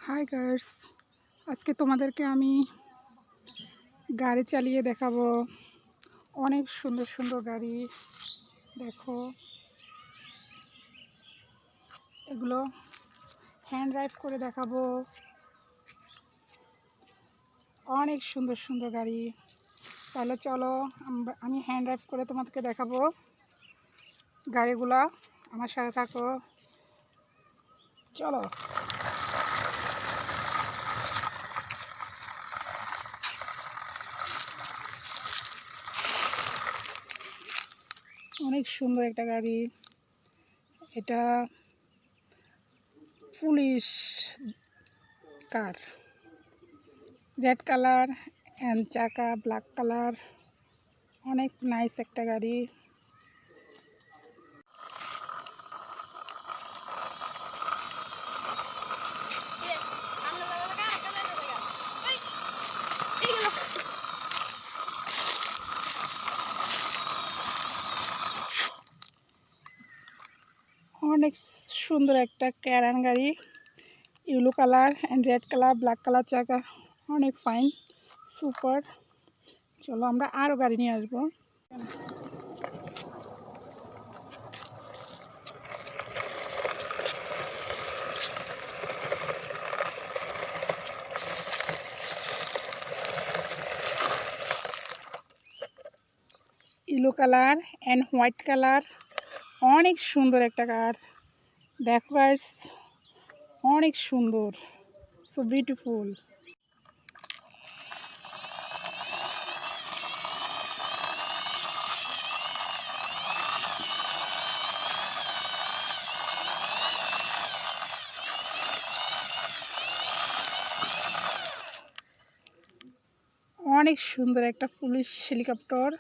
High girls, আজকে তোমাদেরকে আমি গাড়ি চালিয়ে দেখাবো। অনেক সুন্দর সুন্দর গাড়ি দেখো, এগুলো হ্যান্ড ড্রাইভ করে দেখাবো। অনেক সুন্দর সুন্দর গাড়ি। তাহলে চলো আমি হ্যান্ড ড্রাইভ করে তোমাদেরকে দেখাবো গাড়িগুলা। আমার সাথে থাকো, চলো। অনেক সুন্দর একটা গাড়ি, এটা police car, red colour and চাকা ব্ল্যাক কালার। অনেক নাইস একটা গাড়ি। অনেক সুন্দর একটা ক্যারান গাড়ি, yellow colour and red colour black colour চাকা, অনেক ফাইন সুপার। চলো আমরা আরও গাড়ি নিয়ে আসবো। Yellow colour and white colour, অনেক সুন্দর একটা কার। দেখো গাইস, অনেক সুন্দর, সো বিউটিফুল। অনেক সুন্দর একটা police helicopter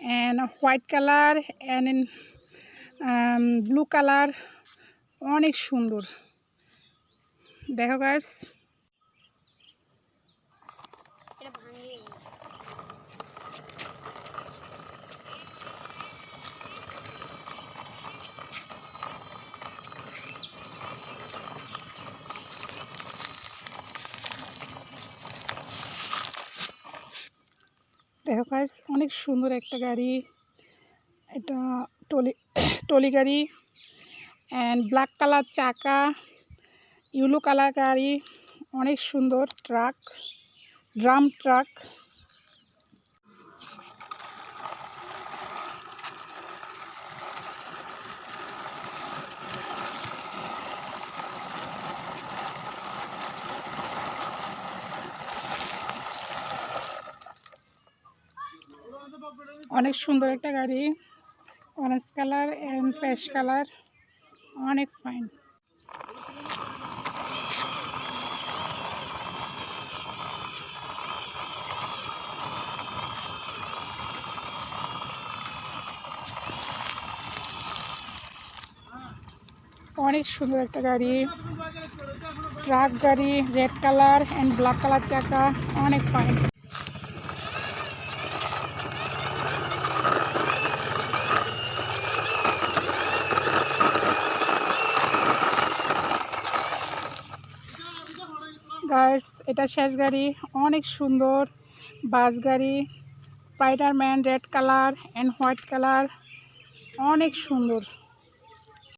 and white colour and blue colour, অনেক সুন্দর। দেখো গাইস, দেখো গাইস, অনেক সুন্দর একটা গাড়ি। এটা টলি গাড়ি অ্যান্ড ব্ল্যাক কালার চাকা, ইয়েলো কালার গাড়ি, অনেক সুন্দর। Truck, drum truck. অনেক সুন্দর একটা গাড়ি, orange colour and fresh colour, অনেক ফাইন। অনেক সুন্দর একটা গাড়ি, ট্রাক গাড়ি, red colour and black colour চাকা, অনেক ফাইন। গাইস, এটা শেষ গাড়ি, অনেক সুন্দর বাস গাড়ি, Spiderman red colour and white colour, অনেক সুন্দর।